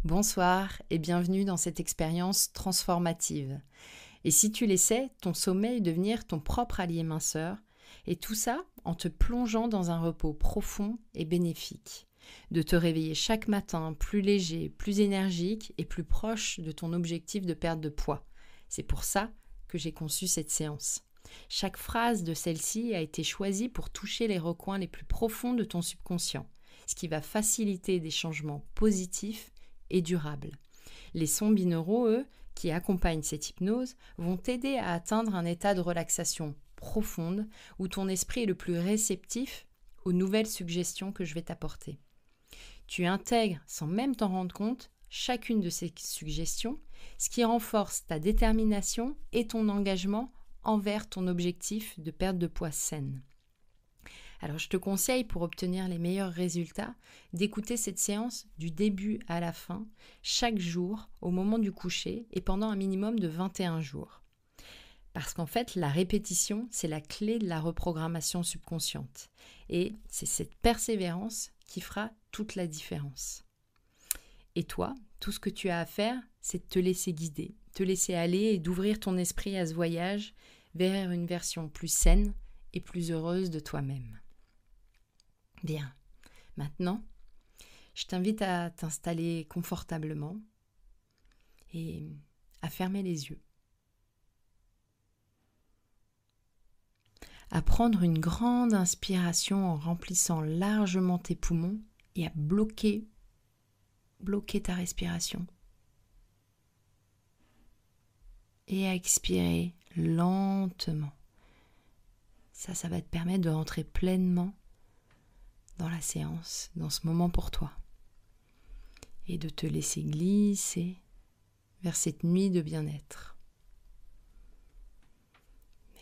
Bonsoir et bienvenue dans cette expérience transformative. Et si tu laissais ton sommeil devenir ton propre allié minceur, et tout ça en te plongeant dans un repos profond et bénéfique, de te réveiller chaque matin plus léger, plus énergique et plus proche de ton objectif de perte de poids. C'est pour ça que j'ai conçu cette séance. Chaque phrase de celle-ci a été choisie pour toucher les recoins les plus profonds de ton subconscient, ce qui va faciliter des changements positifs et durables. Les sons binauraux, eux, qui accompagnent cette hypnose, vont t'aider à atteindre un état de relaxation profonde où ton esprit est le plus réceptif aux nouvelles suggestions que je vais t'apporter. Tu intègres, sans même t'en rendre compte, chacune de ces suggestions, ce qui renforce ta détermination et ton engagement envers ton objectif de perte de poids saine. Alors je te conseille, pour obtenir les meilleurs résultats, d'écouter cette séance du début à la fin, chaque jour, au moment du coucher et pendant un minimum de 21 jours. Parce qu'en fait, la répétition, c'est la clé de la reprogrammation subconsciente. Et c'est cette persévérance qui fera toute la différence. Et toi, tout ce que tu as à faire, c'est de te laisser guider, te laisser aller et d'ouvrir ton esprit à ce voyage vers une version plus saine et plus heureuse de toi-même. Bien, maintenant, je t'invite à t'installer confortablement et à fermer les yeux. À prendre une grande inspiration en remplissant largement tes poumons et à bloquer ta respiration. Et à expirer lentement. Ça va te permettre de rentrer pleinement dans la séance, dans ce moment pour toi. Et de te laisser glisser vers cette nuit de bien-être.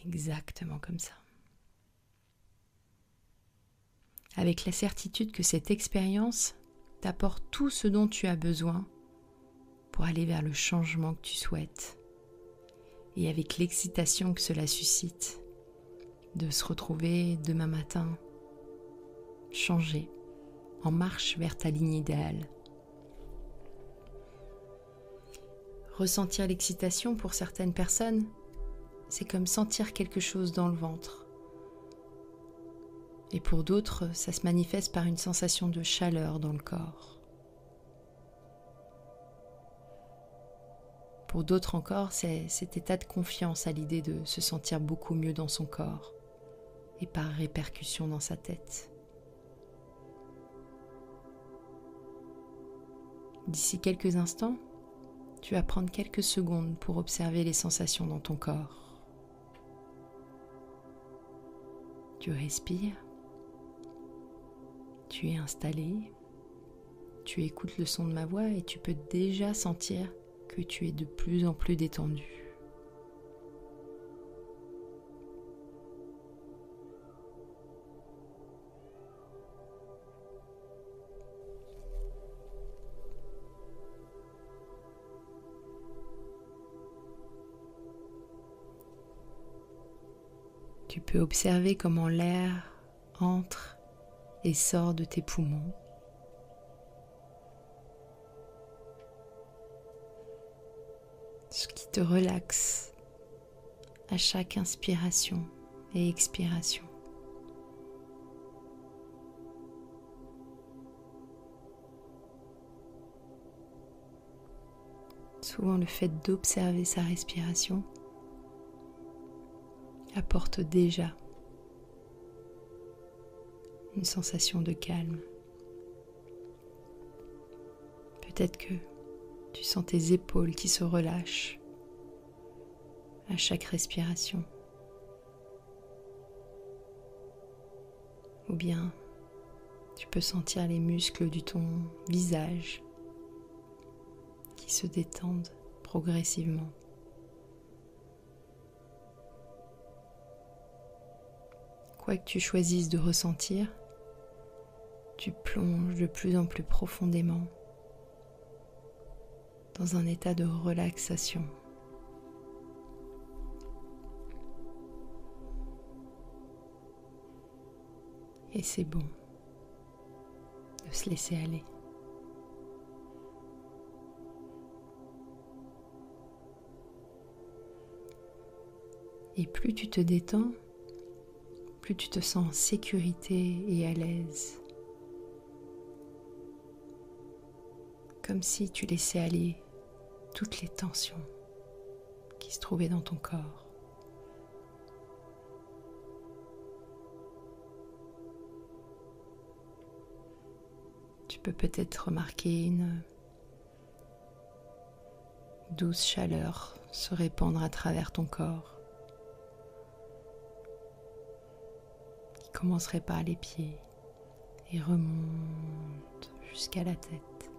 Exactement comme ça. Avec la certitude que cette expérience t'apporte tout ce dont tu as besoin pour aller vers le changement que tu souhaites. Et avec l'excitation que cela suscite de se retrouver demain matin changé, en marche vers ta ligne idéale. Ressentir l'excitation pour certaines personnes, c'est comme sentir quelque chose dans le ventre. Et pour d'autres, ça se manifeste par une sensation de chaleur dans le corps. Pour d'autres encore, c'est cet état de confiance à l'idée de se sentir beaucoup mieux dans son corps et par répercussion dans sa tête. D'ici quelques instants, tu vas prendre quelques secondes pour observer les sensations dans ton corps. Tu respires, tu es installé, tu écoutes le son de ma voix et tu peux déjà sentir que tu es de plus en plus détendu. Tu peux observer comment l'air entre et sort de tes poumons. Ce qui te relaxe à chaque inspiration et expiration. Souvent, le fait d'observer sa respiration apporte déjà une sensation de calme. Peut-être que tu sens tes épaules qui se relâchent à chaque respiration. Ou bien tu peux sentir les muscles de ton visage qui se détendent progressivement. Quoi que tu choisisses de ressentir, tu plonges de plus en plus profondément dans un état de relaxation. Et c'est bon de se laisser aller. Et plus tu te détends, plus tu te sens en sécurité et à l'aise. Comme si tu laissais aller toutes les tensions qui se trouvaient dans ton corps. Tu peux peut-être remarquer une douce chaleur se répandre à travers ton corps, qui commencerait par les pieds et remonte jusqu'à la tête.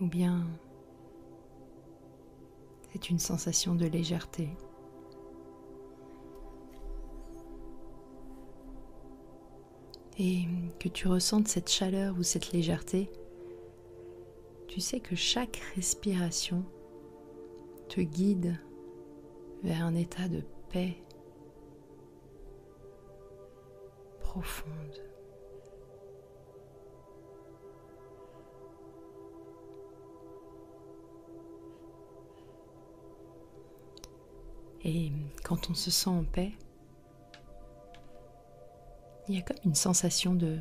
Ou bien c'est une sensation de légèreté. Et que tu ressentes cette chaleur ou cette légèreté, tu sais que chaque respiration te guide vers un état de paix profonde. Et quand on se sent en paix, il y a comme une sensation de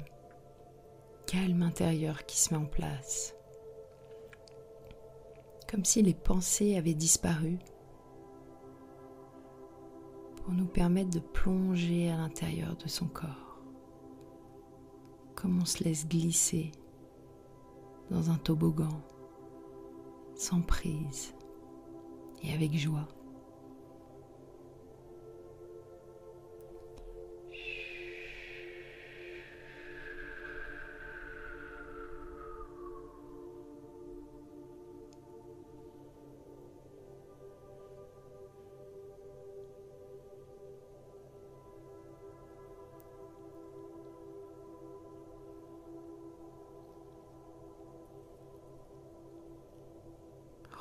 calme intérieur qui se met en place. Comme si les pensées avaient disparu pour nous permettre de plonger à l'intérieur de son corps. Comme on se laisse glisser dans un toboggan, sans prise et avec joie.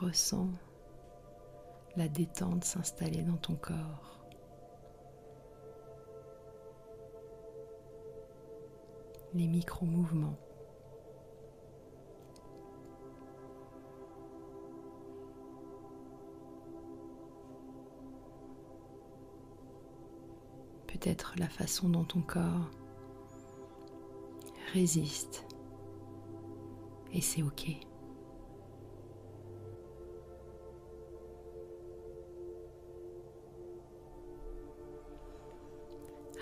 Ressens la détente s'installer dans ton corps. Les micro-mouvements. Peut-être la façon dont ton corps résiste. Et c'est ok.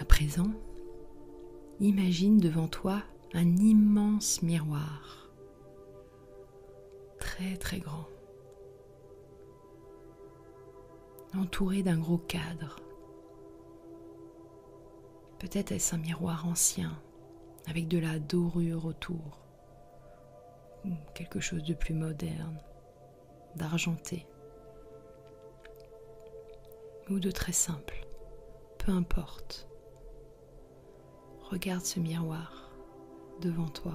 À présent, imagine devant toi un immense miroir, très très grand, entouré d'un gros cadre. Peut-être est-ce un miroir ancien, avec de la dorure autour, ou quelque chose de plus moderne, d'argenté, ou de très simple, peu importe. Regarde ce miroir devant toi.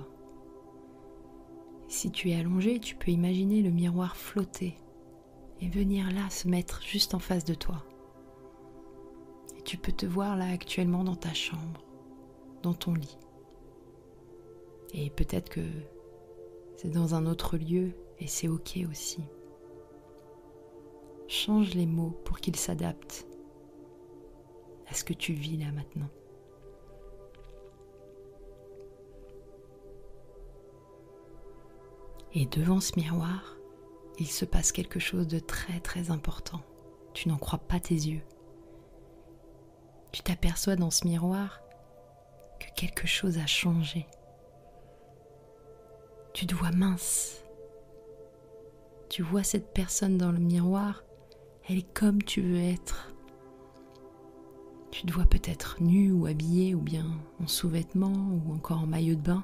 Si tu es allongé, tu peux imaginer le miroir flotter et venir là se mettre juste en face de toi. Et tu peux te voir là actuellement dans ta chambre, dans ton lit. Et peut-être que c'est dans un autre lieu et c'est ok aussi. Change les mots pour qu'ils s'adaptent à ce que tu vis là maintenant. Et devant ce miroir, il se passe quelque chose de très très important. Tu n'en crois pas tes yeux. Tu t'aperçois dans ce miroir que quelque chose a changé. Tu te vois mince. Tu vois cette personne dans le miroir, elle est comme tu veux être. Tu te vois peut-être nu ou habillé ou bien en sous-vêtements ou encore en maillot de bain.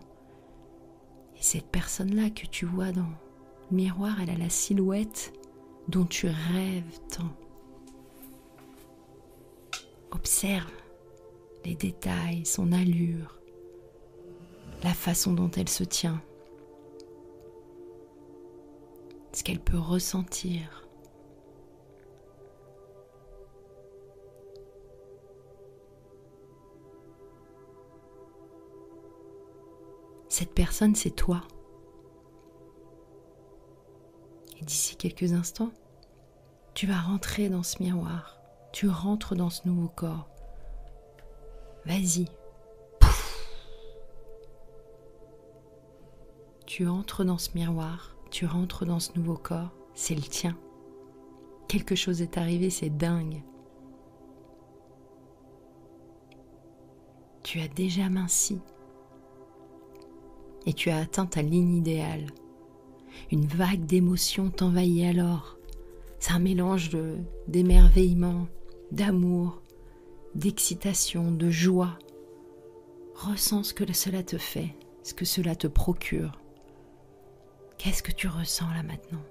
Et cette personne-là que tu vois dans le miroir, elle a la silhouette dont tu rêves tant. Observe les détails, son allure, la façon dont elle se tient, ce qu'elle peut ressentir. Cette personne, c'est toi. Et d'ici quelques instants, Tu vas rentrer dans ce miroir. Tu rentres dans ce nouveau corps. Vas-y. Tu entres dans ce miroir. Tu rentres dans ce nouveau corps. C'est le tien. Quelque chose est arrivé, c'est dingue. Tu as déjà minci. Et tu as atteint ta ligne idéale. Une vague d'émotions t'envahit alors. C'est un mélange d'émerveillement, d'amour, d'excitation, de joie. Ressens ce que cela te fait, ce que cela te procure. Qu'est-ce que tu ressens là maintenant?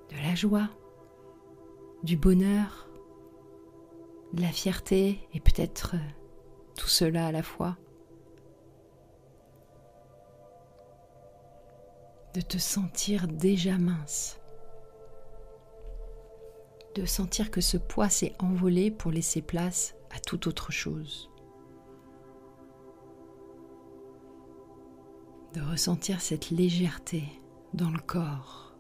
De la joie, du bonheur, de la fierté et peut-être tout cela à la fois. De te sentir déjà mince. De sentir que ce poids s'est envolé pour laisser place à toute autre chose. De ressentir cette légèreté dans le corps.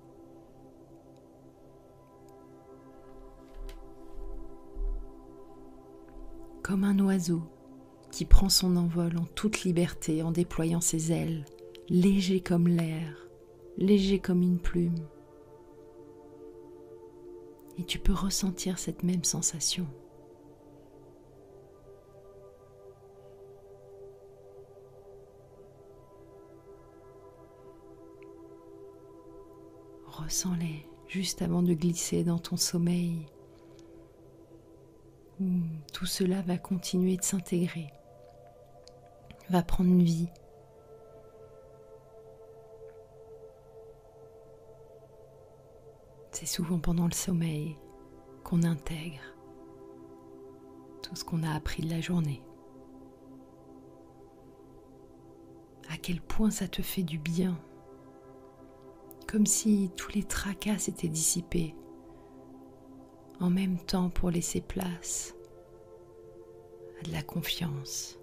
Comme un oiseau qui prend son envol en toute liberté en déployant ses ailes, léger comme l'air, léger comme une plume. Et tu peux ressentir cette même sensation. Ressens-les juste avant de glisser dans ton sommeil, où tout cela va continuer de s'intégrer, va prendre vie. C'est souvent pendant le sommeil qu'on intègre tout ce qu'on a appris de la journée. À quel point ça te fait du bien, comme si tous les tracas s'étaient dissipés en même temps pour laisser place à de la confiance.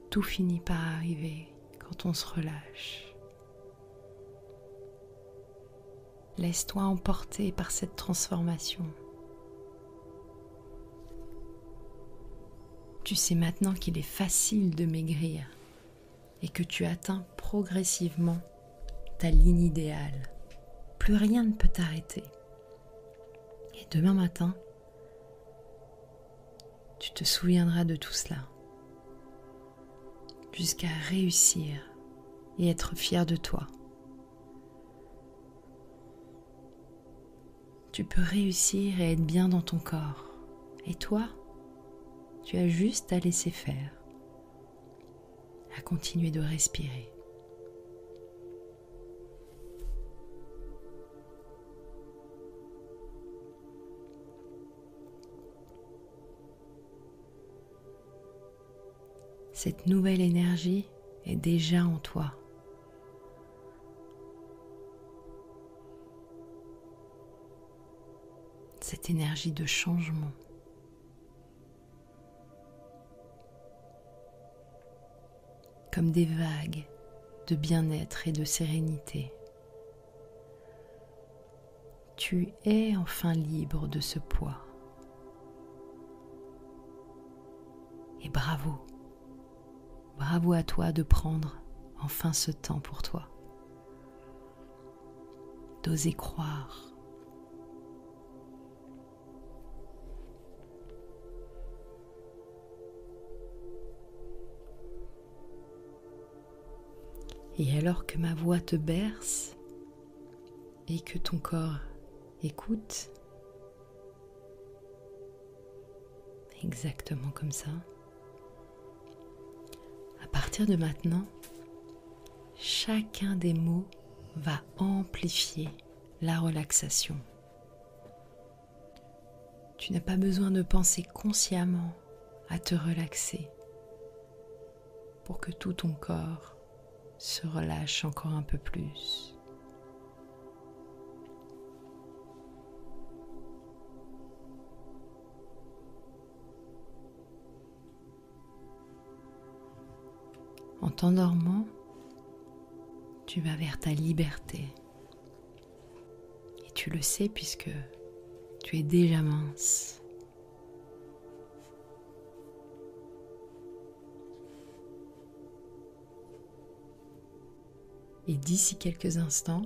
Tout finit par arriver quand on se relâche. Laisse-toi emporter par cette transformation. Tu sais maintenant qu'il est facile de maigrir et que tu atteins progressivement ta ligne idéale. Plus rien ne peut t'arrêter. Et demain matin, tu te souviendras de tout cela, jusqu'à réussir et être fier de toi. Tu peux réussir et être bien dans ton corps. Et toi, tu as juste à laisser faire, à continuer de respirer. Cette nouvelle énergie est déjà en toi. Cette énergie de changement. Comme des vagues de bien-être et de sérénité. Tu es enfin libre de ce poids. Et bravo. Bravo à toi de prendre enfin ce temps pour toi. D'oser croire. Et alors que ma voix te berce et que ton corps écoute, exactement comme ça, à partir de maintenant, chacun des mots va amplifier la relaxation. Tu n'as pas besoin de penser consciemment à te relaxer pour que tout ton corps se relâche encore un peu plus. En En t'endormant, tu vas vers ta liberté. Et tu le sais puisque tu es déjà mince. Et d'ici quelques instants,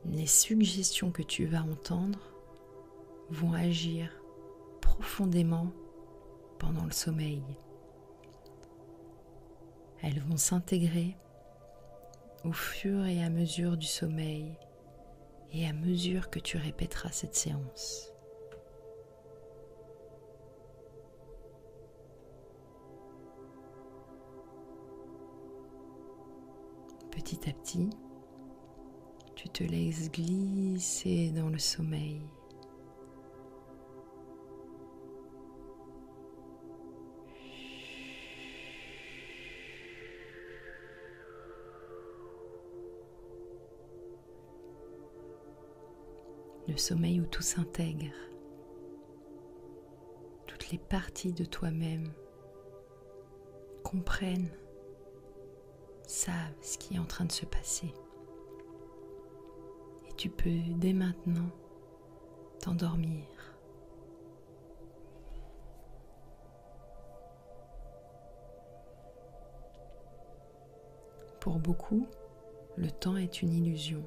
les suggestions que tu vas entendre vont agir profondément pendant le sommeil. Elles vont s'intégrer au fur et à mesure du sommeil et à mesure que tu répéteras cette séance. Petit à petit, tu te laisses glisser dans le sommeil. Le sommeil où tout s'intègre, toutes les parties de toi-même comprennent, savent ce qui est en train de se passer. Et tu peux dès maintenant t'endormir. Pour beaucoup, le temps est une illusion.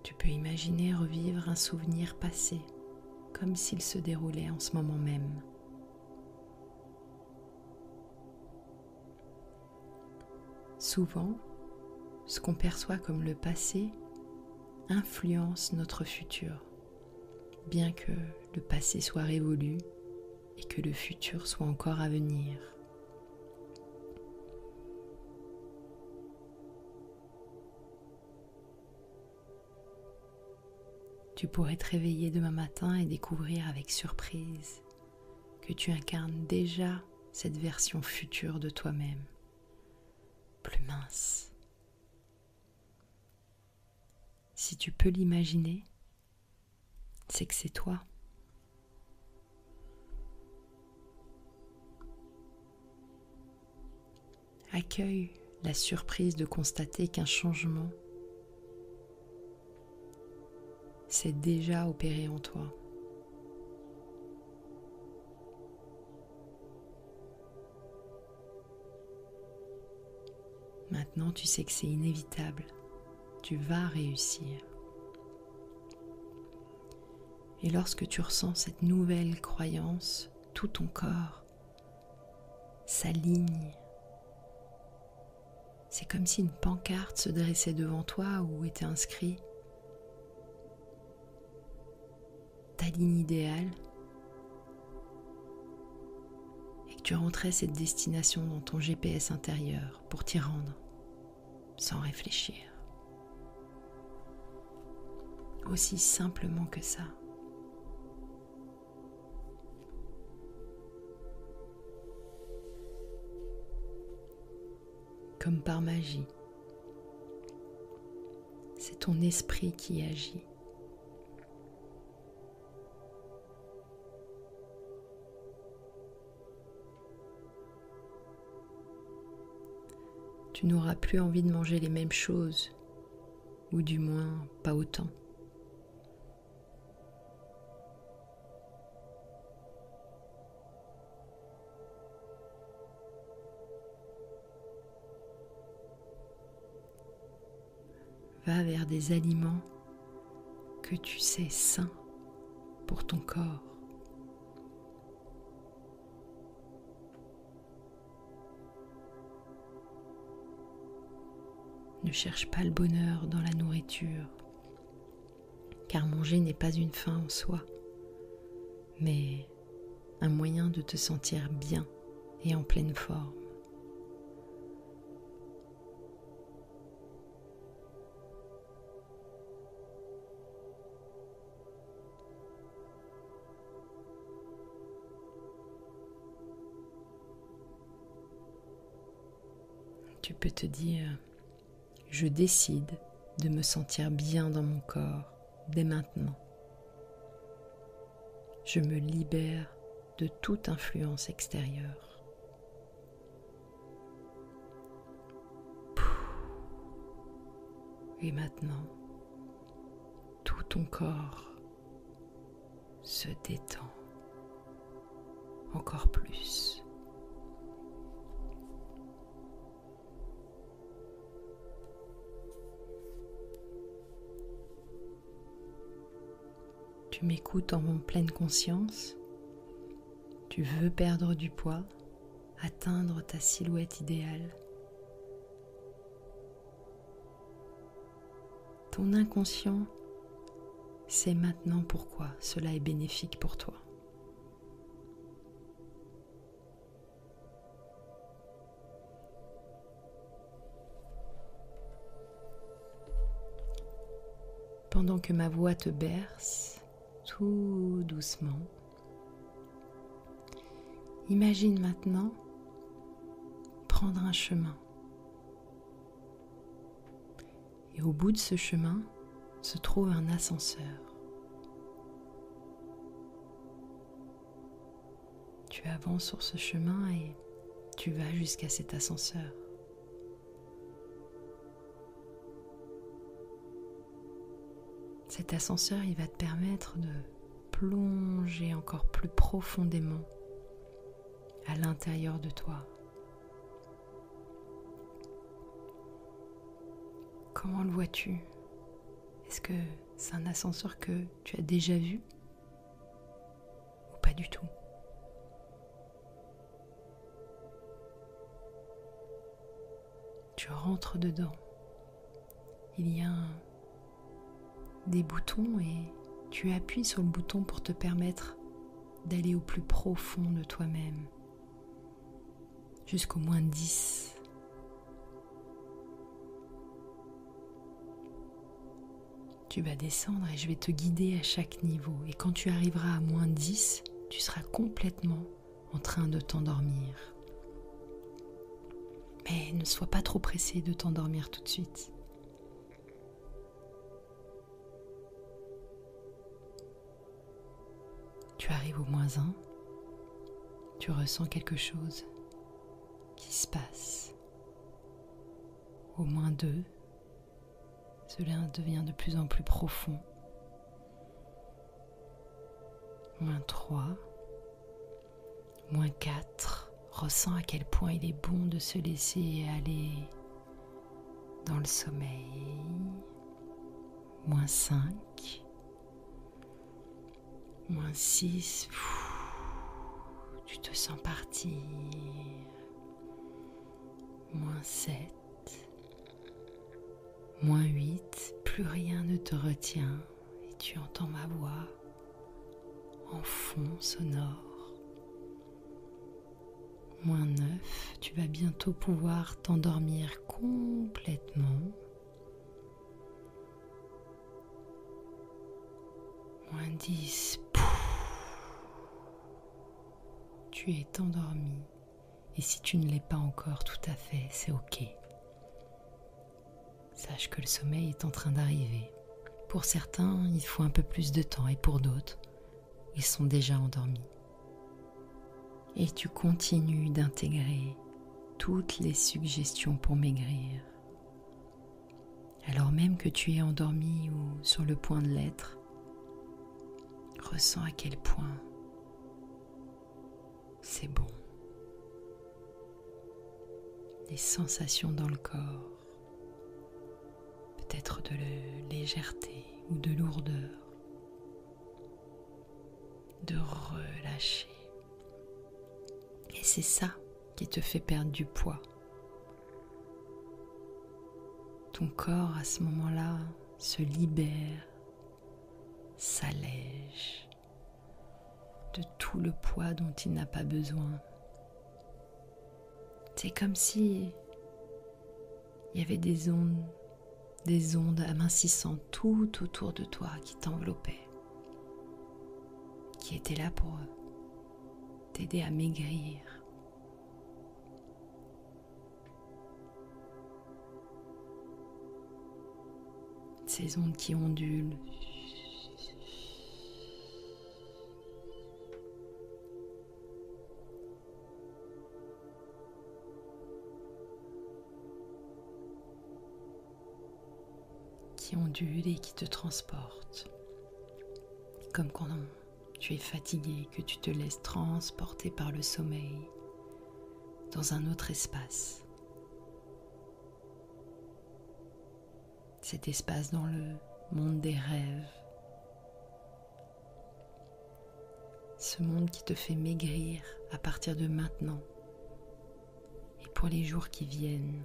Tu peux imaginer revivre un souvenir passé, comme s'il se déroulait en ce moment même. Souvent, ce qu'on perçoit comme le passé influence notre futur, bien que le passé soit révolu et que le futur soit encore à venir. Tu pourrais te réveiller demain matin et découvrir avec surprise que tu incarnes déjà cette version future de toi-même, plus mince. Si tu peux l'imaginer, c'est que c'est toi. Accueille la surprise de constater qu'un changement s'est déjà opéré en toi. Maintenant, tu sais que c'est inévitable. Tu vas réussir. Et lorsque tu ressens cette nouvelle croyance, tout ton corps s'aligne. C'est comme si une pancarte se dressait devant toi où était inscrit ta ligne idéale et que tu rentrais cette destination dans ton GPS intérieur pour t'y rendre sans réfléchir. Aussi simplement que ça. Comme par magie, c'est ton esprit qui agit. Tu n'auras plus envie de manger les mêmes choses, ou du moins pas autant. Va vers des aliments que tu sais sains pour ton corps. Ne cherche pas le bonheur dans la nourriture, car manger n'est pas une fin en soi, mais un moyen de te sentir bien et en pleine forme. Tu peux te dire, je décide de me sentir bien dans mon corps dès maintenant. Je me libère de toute influence extérieure. Et maintenant, tout ton corps se détend encore plus. Tu m'écoutes en pleine conscience. Tu veux perdre du poids, atteindre ta silhouette idéale. Ton inconscient sait maintenant pourquoi cela est bénéfique pour toi. Pendant que ma voix te berce, tout doucement, imagine maintenant prendre un chemin. Et au bout de ce chemin se trouve un ascenseur. Tu avances sur ce chemin et tu vas jusqu'à cet ascenseur. Cet ascenseur, il va te permettre de plonger encore plus profondément à l'intérieur de toi. Comment le vois-tu? Est-ce que c'est un ascenseur que tu as déjà vu? Ou pas du tout? Tu rentres dedans. Il y a des boutons et tu appuies sur le bouton pour te permettre d'aller au plus profond de toi-même, jusqu'au moins 10. Tu vas descendre et je vais te guider à chaque niveau. Et quand tu arriveras à moins 10, tu seras complètement en train de t'endormir. Mais ne sois pas trop pressé de t'endormir tout de suite. Tu arrives au moins 1, tu ressens quelque chose qui se passe. Au moins 2, cela devient de plus en plus profond. Moins 3, moins 4, ressens à quel point il est bon de se laisser aller dans le sommeil. Moins 5, moins 6, tu te sens partir. Moins 7, moins 8, plus rien ne te retient et tu entends ma voix en fond sonore. Moins 9, tu vas bientôt pouvoir t'endormir complètement. Moins 10, tu es endormi. Et si tu ne l'es pas encore tout à fait, c'est ok. Sache que le sommeil est en train d'arriver. Pour certains, il faut un peu plus de temps et pour d'autres, ils sont déjà endormis. Et tu continues d'intégrer toutes les suggestions pour maigrir. Alors même que tu es endormi ou sur le point de l'être, ressens à quel point c'est bon. Des sensations dans le corps, peut-être de légèreté ou de lourdeur, de relâcher. Et c'est ça qui te fait perdre du poids. Ton corps à ce moment-là se libère, s'allège de tout le poids dont il n'a pas besoin. C'est comme si il y avait des ondes amincissantes tout autour de toi qui t'enveloppaient, qui étaient là pour t'aider à maigrir. Ces ondes qui ondulent. qui ondule et qui te transporte. Comme quand tu es fatigué, que tu te laisses transporter par le sommeil dans un autre espace. Cet espace dans le monde des rêves. Ce monde qui te fait maigrir à partir de maintenant et pour les jours qui viennent.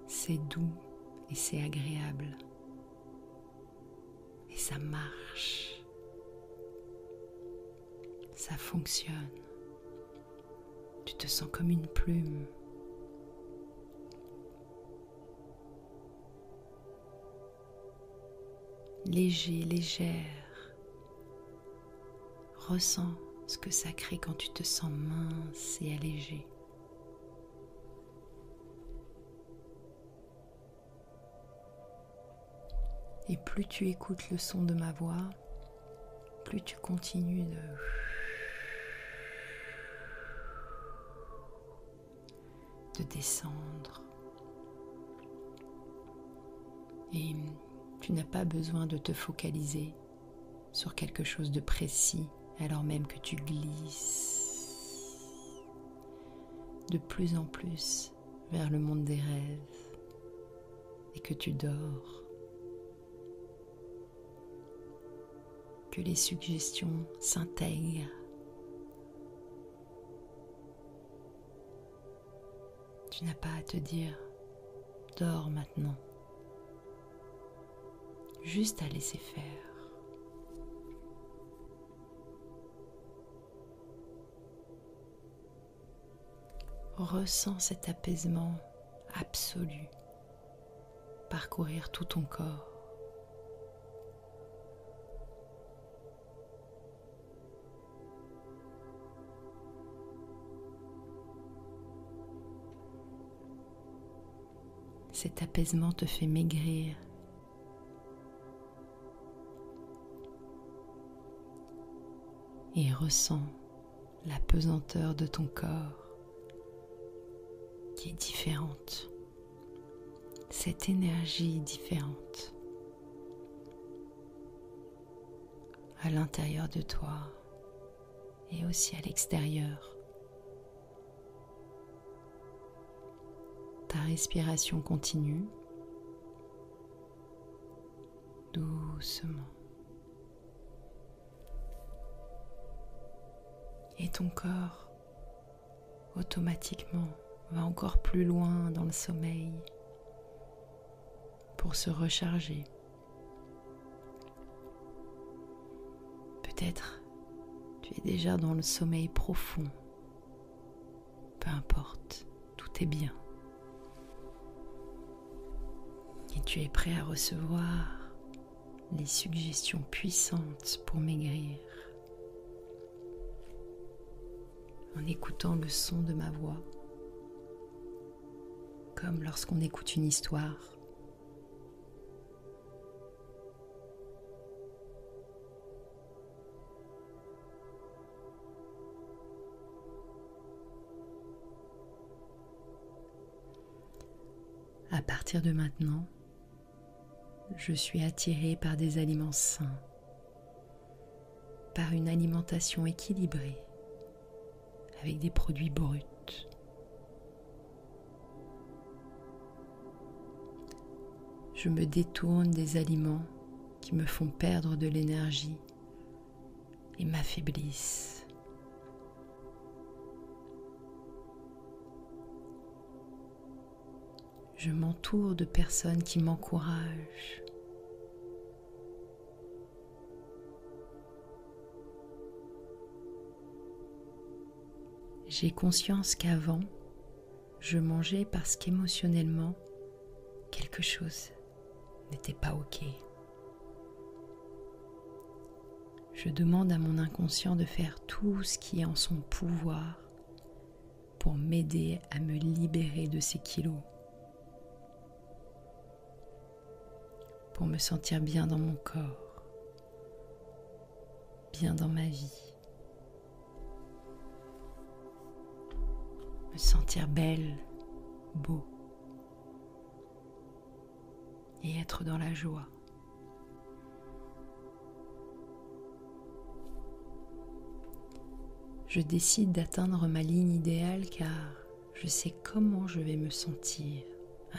C'est doux et c'est agréable. Et ça marche. Ça fonctionne. Tu te sens comme une plume. Léger, légère. Ressens ce que ça crée quand tu te sens mince et allégé. Et plus tu écoutes le son de ma voix, plus tu continues de descendre. Et tu n'as pas besoin de te focaliser sur quelque chose de précis, alors même que tu glisses de plus en plus vers le monde des rêves et que tu dors. Que les suggestions s'intègrent. Tu n'as pas à te dire « dors maintenant », juste à laisser faire. Ressens cet apaisement absolu parcourir tout ton corps. Cet apaisement te fait maigrir. Et ressens la pesanteur de ton corps qui est différente. Cette énergie différente à l'intérieur de toi et aussi à l'extérieur. Ta respiration continue, doucement. Et ton corps, automatiquement, va encore plus loin dans le sommeil pour se recharger. Peut-être tu es déjà dans le sommeil profond. Peu importe, tout est bien. Et tu es prêt à recevoir les suggestions puissantes pour maigrir. En écoutant le son de ma voix, comme lorsqu'on écoute une histoire. À partir de maintenant, je suis attirée par des aliments sains, par une alimentation équilibrée, avec des produits bruts. Je me détourne des aliments qui me font perdre de l'énergie et m'affaiblissent. Je m'entoure de personnes qui m'encouragent. J'ai conscience qu'avant, je mangeais parce qu'émotionnellement, quelque chose n'était pas OK. Je demande à mon inconscient de faire tout ce qui est en son pouvoir pour m'aider à me libérer de ces kilos, pour me sentir bien dans mon corps, bien dans ma vie. Me sentir belle, beau et être dans la joie. Je décide d'atteindre ma ligne idéale car je sais comment je vais me sentir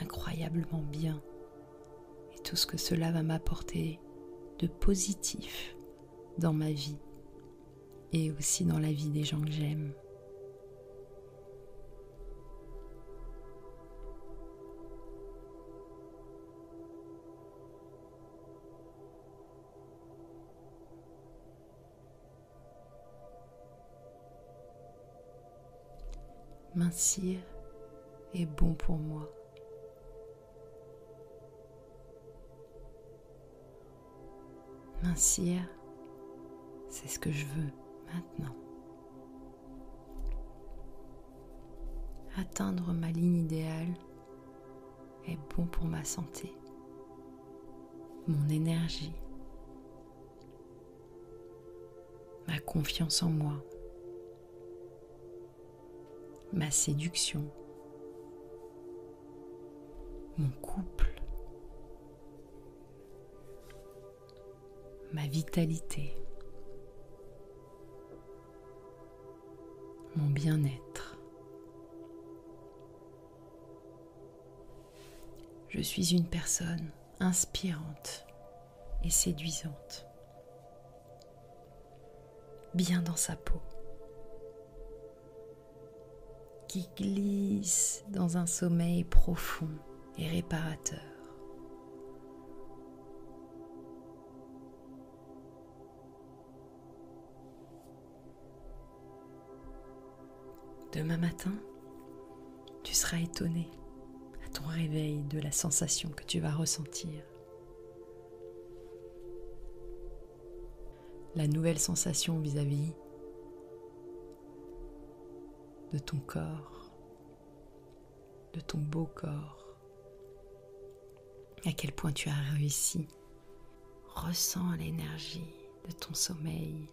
incroyablement bien et tout ce que cela va m'apporter de positif dans ma vie et aussi dans la vie des gens que j'aime. Mincir est bon pour moi. Mincir, c'est ce que je veux maintenant. Atteindre ma ligne idéale est bon pour ma santé, mon énergie, ma confiance en moi, ma séduction, mon couple, ma vitalité, mon bien-être. Je suis une personne inspirante et séduisante, bien dans sa peau, qui glisse dans un sommeil profond et réparateur. Demain matin, tu seras étonné à ton réveil de la sensation que tu vas ressentir. La nouvelle sensation vis-à-vis de ton corps, de ton beau corps, à quel point tu as réussi. Ressens l'énergie de ton sommeil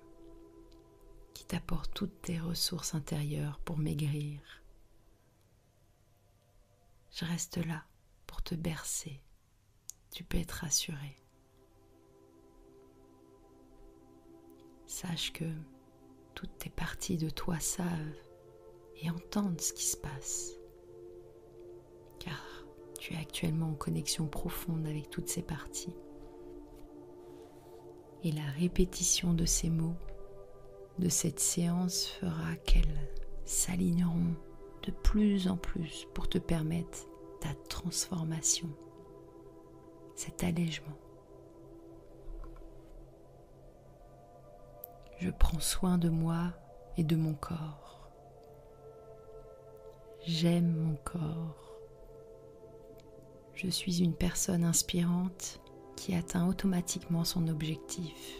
qui t'apporte toutes tes ressources intérieures pour maigrir. Je reste là pour te bercer. Tu peux être rassuré. Sache que toutes tes parties de toi savent et entendent ce qui se passe, car tu es actuellement en connexion profonde avec toutes ces parties. Et la répétition de ces mots, de cette séance, fera qu'elles s'aligneront de plus en plus pour te permettre ta transformation, cet allègement. Je prends soin de moi et de mon corps. J'aime mon corps. Je suis une personne inspirante qui atteint automatiquement son objectif,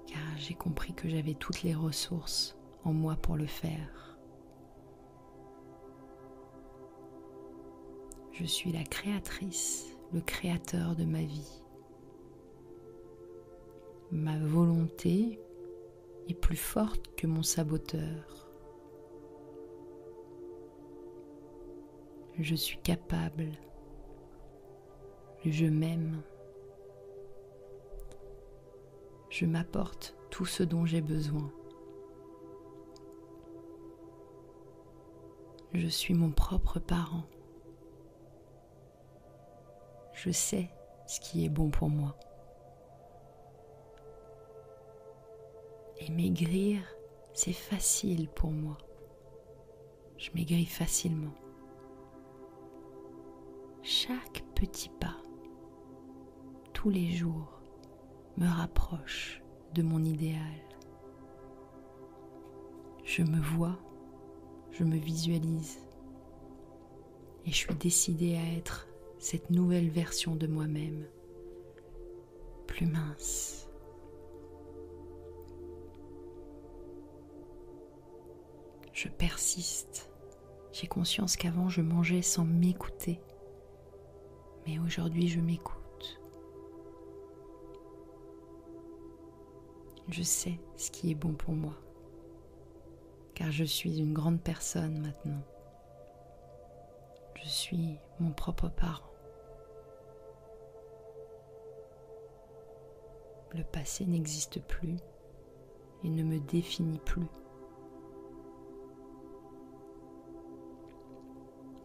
car j'ai compris que j'avais toutes les ressources en moi pour le faire. Je suis la créatrice, le créateur de ma vie. Ma volonté est plus forte que mon saboteur. Je suis capable. Je m'aime. Je m'apporte tout ce dont j'ai besoin. Je suis mon propre parent. Je sais ce qui est bon pour moi. Et maigrir, c'est facile pour moi. Je maigris facilement. Chaque petit pas, tous les jours, me rapproche de mon idéal. Je me vois, je me visualise et je suis décidée à être cette nouvelle version de moi-même, plus mince. Je persiste. J'ai conscience qu'avant je mangeais sans m'écouter. Mais aujourd'hui, je m'écoute. Je sais ce qui est bon pour moi, car je suis une grande personne maintenant. Je suis mon propre parent. Le passé n'existe plus et ne me définit plus.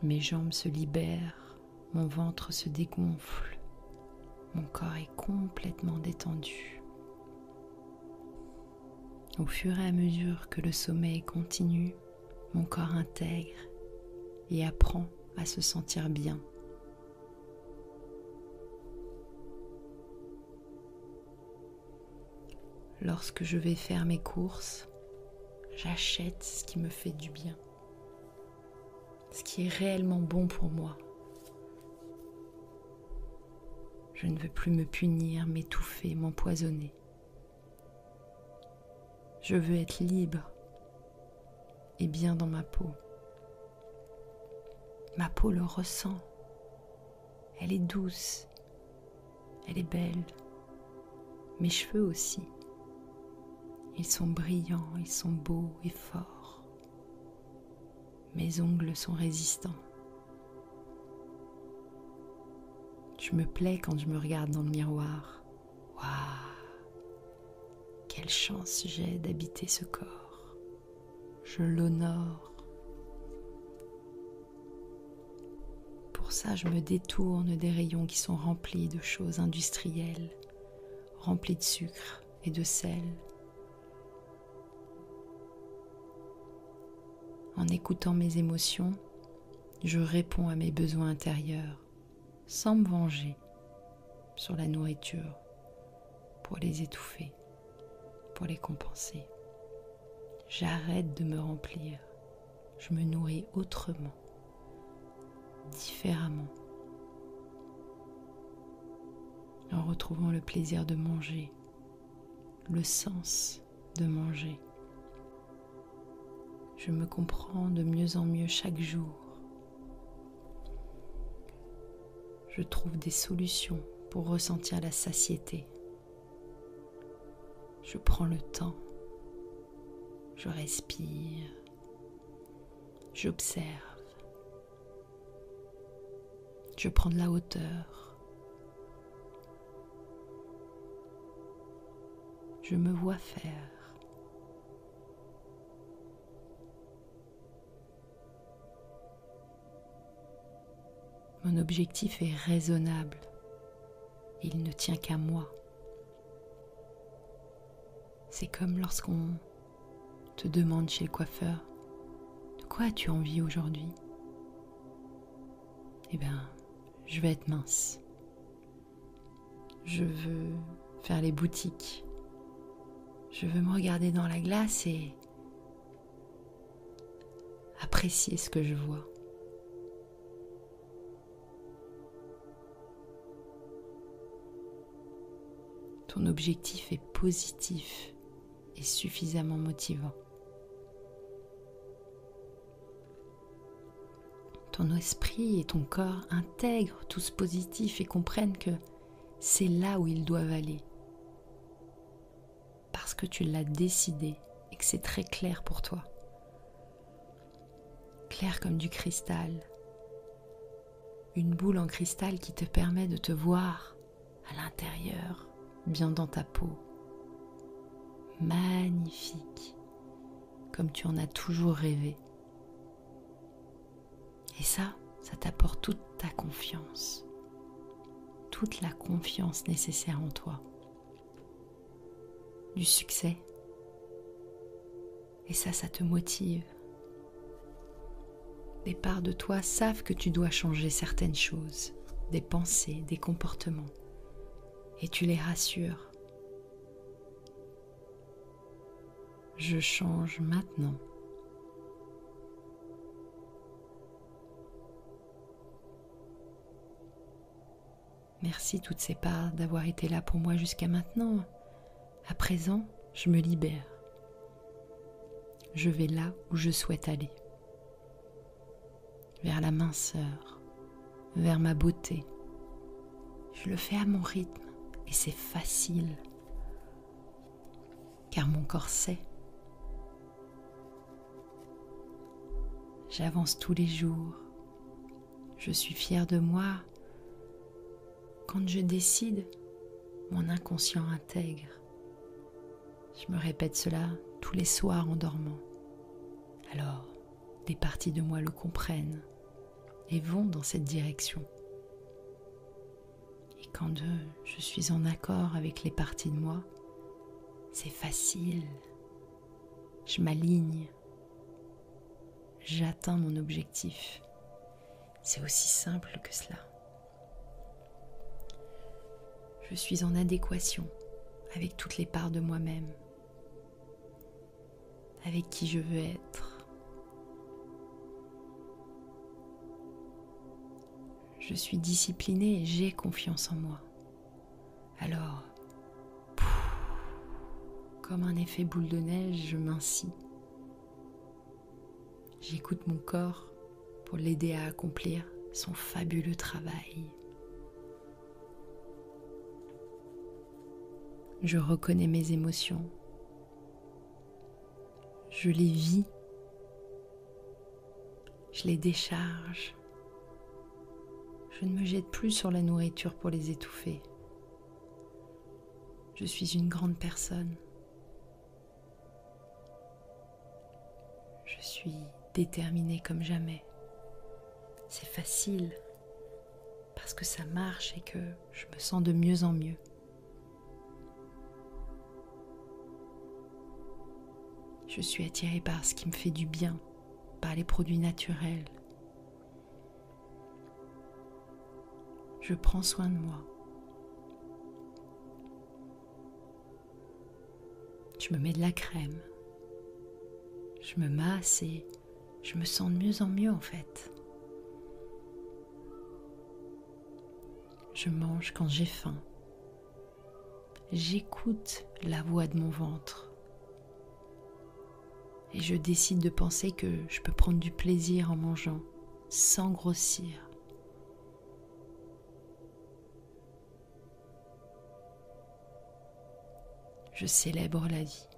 Mes jambes se libèrent, mon ventre se dégonfle, mon corps est complètement détendu. Au fur et à mesure que le sommeil continue, mon corps intègre et apprend à se sentir bien. Lorsque je vais faire mes courses, j'achète ce qui me fait du bien, ce qui est réellement bon pour moi. Je ne veux plus me punir, m'étouffer, m'empoisonner. Je veux être libre et bien dans ma peau. Ma peau le ressent. Elle est douce, elle est belle. Mes cheveux aussi. Ils sont brillants, ils sont beaux et forts. Mes ongles sont résistants. Je me plais quand je me regarde dans le miroir. Waouh! Quelle chance j'ai d'habiter ce corps. Je l'honore. Pour ça, je me détourne des rayons qui sont remplis de choses industrielles, remplis de sucre et de sel. En écoutant mes émotions, je réponds à mes besoins intérieurs sans me venger sur la nourriture pour les étouffer, pour les compenser. J'arrête de me remplir, je me nourris autrement, différemment, en retrouvant le plaisir de manger, le sens de manger. Je me comprends de mieux en mieux chaque jour. Je trouve des solutions pour ressentir la satiété. Je prends le temps, je respire, j'observe, je prends de la hauteur. Je me vois faire. Mon objectif est raisonnable. Il ne tient qu'à moi. C'est comme lorsqu'on te demande chez le coiffeur « De quoi as-tu envie aujourd'hui ?» Eh bien, je vais être mince. Je veux faire les boutiques. Je veux me regarder dans la glace et apprécier ce que je vois. Ton objectif est positif et suffisamment motivant. Ton esprit et ton corps intègrent tout ce positif et comprennent que c'est là où ils doivent aller. Parce que tu l'as décidé et que c'est très clair pour toi. Clair comme du cristal. Une boule en cristal qui te permet de te voir à l'intérieur, bien dans ta peau. Magnifique, comme tu en as toujours rêvé. Et ça t'apporte toute ta confiance, toute la confiance nécessaire en toi, du succès. Et ça te motive. Des parts de toi savent que tu dois changer certaines choses, des pensées, des comportements. Et tu les rassures. Je change maintenant. Merci toutes ces parts d'avoir été là pour moi jusqu'à maintenant. À présent, je me libère. Je vais là où je souhaite aller. Vers la minceur, vers ma beauté. Je le fais à mon rythme et c'est facile. car mon corps sait. J'avance tous les jours. Je suis fière de moi. Quand je décide, mon inconscient intègre. Je me répète cela tous les soirs en dormant. Alors, des parties de moi le comprennent et vont dans cette direction. Et quand je suis en accord avec les parties de moi, c'est facile. Je m'aligne. J'atteins mon objectif. C'est aussi simple que cela. Je suis en adéquation avec toutes les parts de moi-même, avec qui je veux être. Je suis disciplinée et j'ai confiance en moi. Alors, comme un effet boule de neige, je m'incie. J'écoute mon corps pour l'aider à accomplir son fabuleux travail. Je reconnais mes émotions. Je les vis. Je les décharge. Je ne me jette plus sur la nourriture pour les étouffer. Je suis une grande personne. Je suis déterminée comme jamais. C'est facile parce que ça marche et que je me sens de mieux en mieux. Je suis attirée par ce qui me fait du bien, par les produits naturels. Je prends soin de moi. Je me mets de la crème. Je me masse et je me sens de mieux en mieux en fait. Je mange quand j'ai faim. J'écoute la voix de mon ventre. Et je décide de penser que je peux prendre du plaisir en mangeant sans grossir. Je célèbre la vie.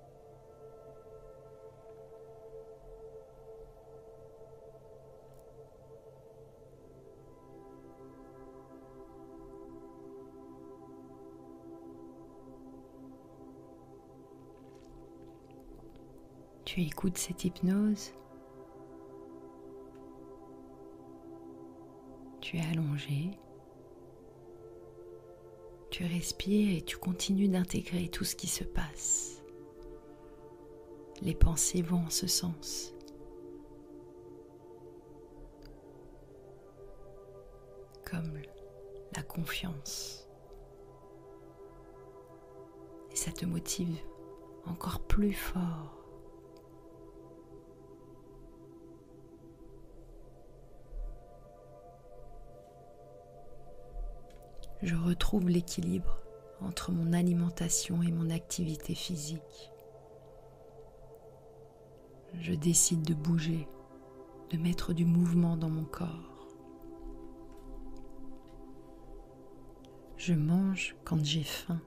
Tu écoutes cette hypnose. Tu es allongé. Tu respires et tu continues d'intégrer tout ce qui se passe. Les pensées vont en ce sens. Comme la confiance. Et ça te motive encore plus fort. Je retrouve l'équilibre entre mon alimentation et mon activité physique. Je décide de bouger, de mettre du mouvement dans mon corps. Je mange quand j'ai faim.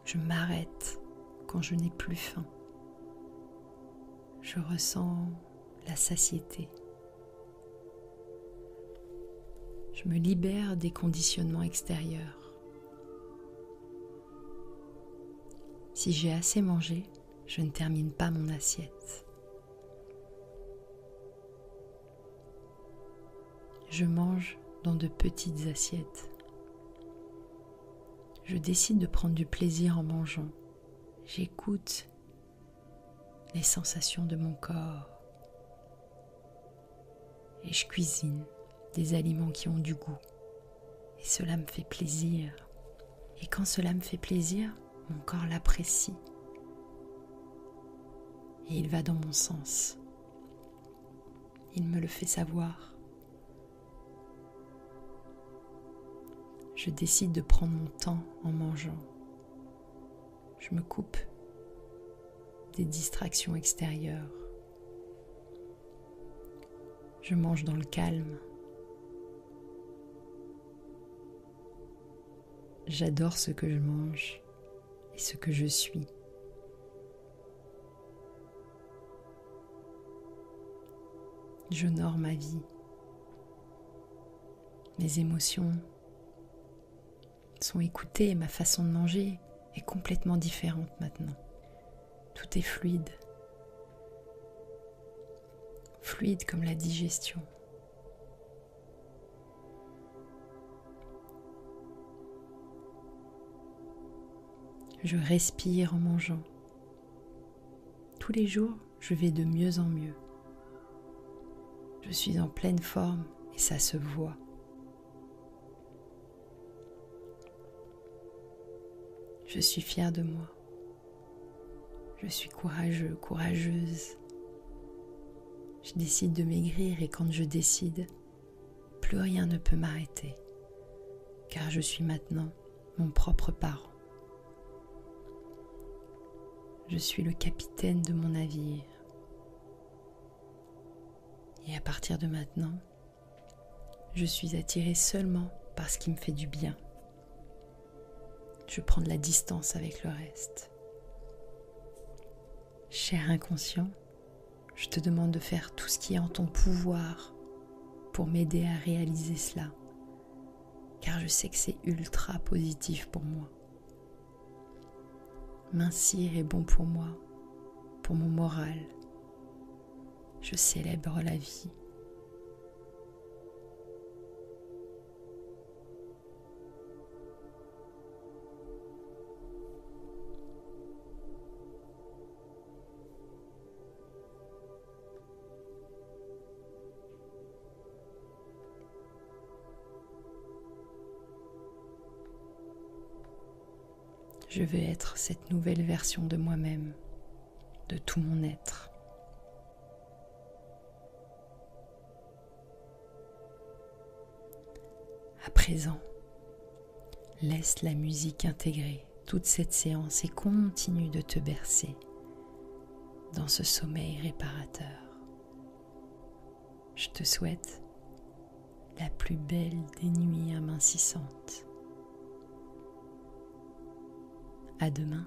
Je m'arrête quand je n'ai plus faim. Je ressens la satiété. Je me libère des conditionnements extérieurs. Si j'ai assez mangé, je ne termine pas mon assiette. Je mange dans de petites assiettes. Je décide de prendre du plaisir en mangeant. J'écoute les sensations de mon corps. Et je cuisine des aliments qui ont du goût. Et cela me fait plaisir. Et quand cela me fait plaisir, mon corps l'apprécie. Et il va dans mon sens. Il me le fait savoir. Je décide de prendre mon temps en mangeant. Je me coupe des distractions extérieures. Je mange dans le calme. J'adore ce que je mange et ce que je suis. J'honore ma vie. Mes émotions sont écoutées et ma façon de manger est complètement différente maintenant. Tout est fluide. Fluide comme la digestion. Je respire en mangeant. Tous les jours, je vais de mieux en mieux. Je suis en pleine forme et ça se voit. Je suis fière de moi. Je suis courageux, courageuse. Je décide de maigrir et quand je décide, plus rien ne peut m'arrêter, car je suis maintenant mon propre parent. Je suis le capitaine de mon navire. Et à partir de maintenant, je suis attirée seulement par ce qui me fait du bien. Je prends de la distance avec le reste. Cher inconscient, je te demande de faire tout ce qui est en ton pouvoir pour m'aider à réaliser cela, car je sais que c'est ultra positif pour moi. Mincir est bon pour moi, pour mon moral. Je célèbre la vie. Je veux être cette nouvelle version de moi-même, de tout mon être. À présent, laisse la musique intégrer toute cette séance et continue de te bercer dans ce sommeil réparateur. Je te souhaite la plus belle des nuits amincissantes. À demain.